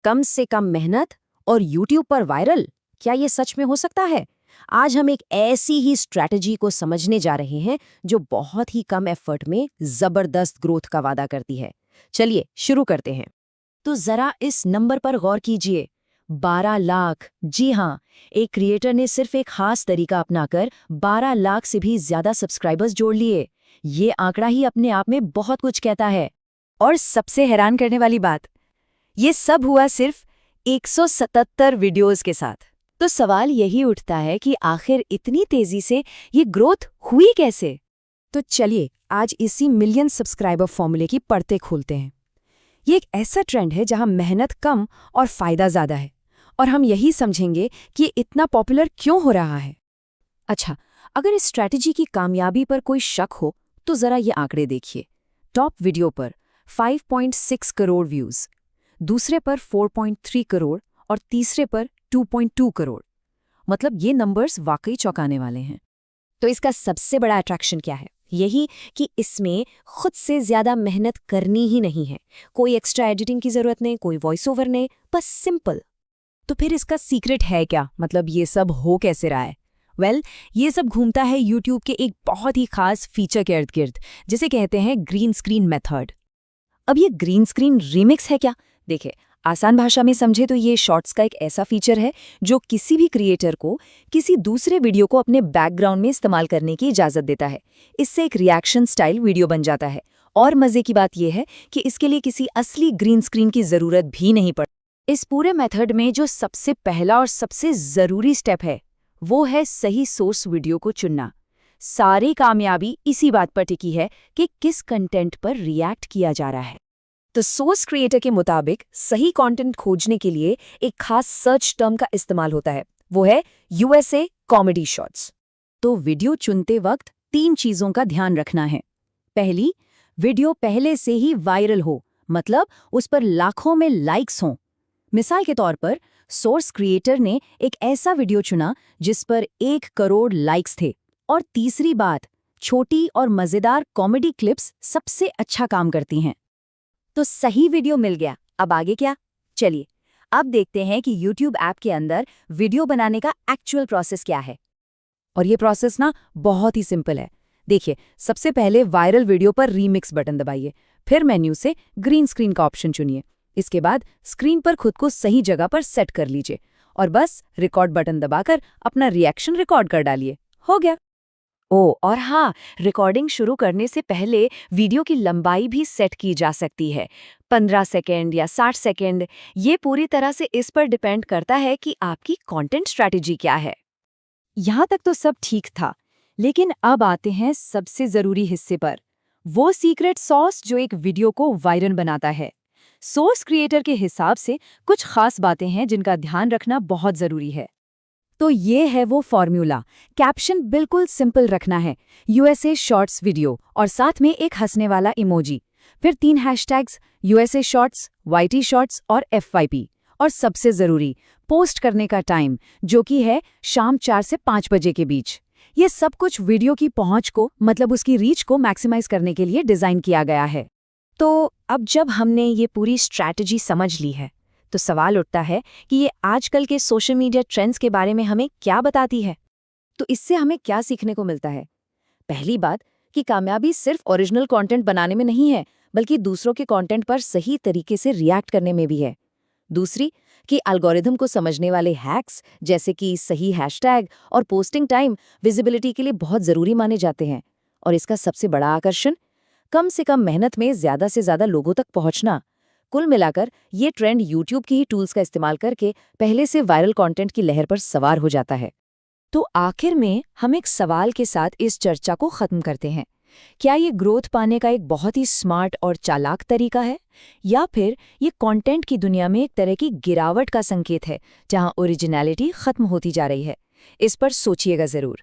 कम से कम मेहनत और YouTube पर वायरल, क्या ये सच में हो सकता है? आज हम एक ऐसी ही स्ट्रैटेजी को समझने जा रहे हैं जो बहुत ही कम एफर्ट में जबरदस्त ग्रोथ का वादा करती है। चलिए शुरू करते हैं। तो जरा इस नंबर पर गौर कीजिए, 12 लाख। जी हाँ, एक क्रिएटर ने सिर्फ एक खास तरीका अपनाकर 12 लाख से भी ज्यादा सब्सक्राइबर्स जोड़ लिए। ये आंकड़ा ही अपने आप में बहुत कुछ कहता है। और सबसे हैरान करने वाली बात, ये सब हुआ सिर्फ 177 वीडियोस के साथ। तो सवाल यही उठता है कि आखिर इतनी तेजी से ये ग्रोथ हुई कैसे? तो चलिए आज इसी मिलियन सब्सक्राइबर फॉर्मूले की परतें खोलते हैं। ये एक ऐसा ट्रेंड है जहां मेहनत कम और फायदा ज्यादा है, और हम यही समझेंगे कि ये इतना पॉपुलर क्यों हो रहा है। अच्छा, अगर इस स्ट्रैटेजी की कामयाबी पर कोई शक हो तो जरा ये आंकड़े देखिए। टॉप वीडियो पर 5.6 करोड़ व्यूज, दूसरे पर 4.3 करोड़ और तीसरे पर 2.2 करोड़। मतलब ये नंबर्स वाकई चौंकाने वाले हैं। तो इसका सबसे बड़ा अट्रैक्शन क्या है? यही कि इसमें खुद से ज्यादा मेहनत करनी ही नहीं है। कोई एक्स्ट्रा एडिटिंग की जरूरत नहीं, कोई वॉइस ओवर नहीं, बस सिंपल। तो फिर इसका सीक्रेट है क्या? मतलब ये सब हो कैसे रहा है? ये सब घूमता है YouTube के एक बहुत ही खास फीचर के इर्द गिर्द, जिसे कहते हैं ग्रीन स्क्रीन मेथड। अब ये ग्रीन स्क्रीन रीमिक्स है क्या? देखिए, आसान भाषा में समझे तो ये शॉर्ट्स का एक ऐसा फीचर है जो किसी भी क्रिएटर को किसी दूसरे वीडियो को अपने बैकग्राउंड में इस्तेमाल करने की इजाज़त देता है। इससे एक रिएक्शन स्टाइल वीडियो बन जाता है। और मज़े की बात यह है कि इसके लिए किसी असली ग्रीन स्क्रीन की ज़रूरत भी नहीं पड़ती। इस पूरे मेथड में जो सबसे पहला और सबसे ज़रूरी स्टेप है वो है सही सोर्स वीडियो को चुनना। सारी कामयाबी इसी बात पर टिकी है कि किस कंटेंट पर रिएक्ट किया जा रहा है। तो सोर्स क्रिएटर के मुताबिक सही कंटेंट खोजने के लिए एक खास सर्च टर्म का इस्तेमाल होता है, वो है USA कॉमेडी शॉर्ट्स। तो वीडियो चुनते वक्त 3 चीज़ों का ध्यान रखना है। पहली, वीडियो पहले से ही वायरल हो, मतलब उस पर लाखों में लाइक्स हों। मिसाल के तौर पर सोर्स क्रिएटर ने एक ऐसा वीडियो चुना जिस पर 1 करोड़ लाइक्स थे। और तीसरी बात, छोटी और मज़ेदार कॉमेडी क्लिप्स सबसे अच्छा काम करती हैं। तो सही वीडियो मिल गया, अब आगे क्या? चलिए अब देखते हैं कि YouTube ऐप के अंदर वीडियो बनाने का एक्चुअल प्रोसेस क्या है। और ये प्रोसेस ना बहुत ही सिंपल है। देखिए, सबसे पहले वायरल वीडियो पर रीमिक्स बटन दबाइए, फिर मेन्यू से ग्रीन स्क्रीन का ऑप्शन चुनिए। इसके बाद स्क्रीन पर खुद को सही जगह पर सेट कर लीजिए और बस रिकॉर्ड बटन दबाकर अपना रिएक्शन रिकॉर्ड कर डालिए। हो गया। और हाँ, रिकॉर्डिंग शुरू करने से पहले वीडियो की लंबाई भी सेट की जा सकती है, 15 सेकेंड या 60 सेकेंड। ये पूरी तरह से इस पर डिपेंड करता है कि आपकी कंटेंट स्ट्रैटेजी क्या है। यहाँ तक तो सब ठीक था, लेकिन अब आते हैं सबसे ज़रूरी हिस्से पर, वो सीक्रेट सॉस जो एक वीडियो को वायरल बनाता है। सोर्स क्रिएटर के हिसाब से कुछ खास बातें हैं जिनका ध्यान रखना बहुत ज़रूरी है। तो ये है वो फॉर्मूला। कैप्शन बिल्कुल सिंपल रखना है, USA शॉर्ट्स वीडियो, और साथ में एक हंसने वाला इमोजी। फिर 3 hashtags, USA shorts, YT shorts और FYP। और सबसे ज़रूरी, पोस्ट करने का टाइम, जो कि है शाम 4 से 5 बजे के बीच। ये सब कुछ वीडियो की पहुंच को, मतलब उसकी रीच को मैक्सिमाइज करने के लिए डिज़ाइन किया गया है। तो अब जब हमने ये पूरी स्ट्रैटेजी समझ ली है, तो सवाल उठता है कि ये आजकल के सोशल मीडिया ट्रेंड्स के बारे में हमें क्या बताती है। तो इससे हमें क्या सीखने को मिलता है? पहली बात कि कामयाबी सिर्फ ओरिजिनल कंटेंट बनाने में नहीं है, बल्कि दूसरों के कंटेंट पर सही तरीके से रिएक्ट करने में भी है। दूसरी कि एल्गोरिथम को समझने वाले हैक्स, जैसे कि सही हैशटैग और पोस्टिंग टाइम, विजिबिलिटी के लिए बहुत ज़रूरी माने जाते हैं। और इसका सबसे बड़ा आकर्षण, कम से कम मेहनत में ज़्यादा से ज़्यादा लोगों तक पहुँचना। कुल मिलाकर ये ट्रेंड YouTube की ही टूल्स का इस्तेमाल करके पहले से वायरल कंटेंट की लहर पर सवार हो जाता है। तो आखिर में हम एक सवाल के साथ इस चर्चा को खत्म करते हैं। क्या ये ग्रोथ पाने का एक बहुत ही स्मार्ट और चालाक तरीका है, या फिर ये कंटेंट की दुनिया में एक तरह की गिरावट का संकेत है, जहां ओरिजिनलिटी खत्म होती जा रही है? इस पर सोचिएगा ज़रूर।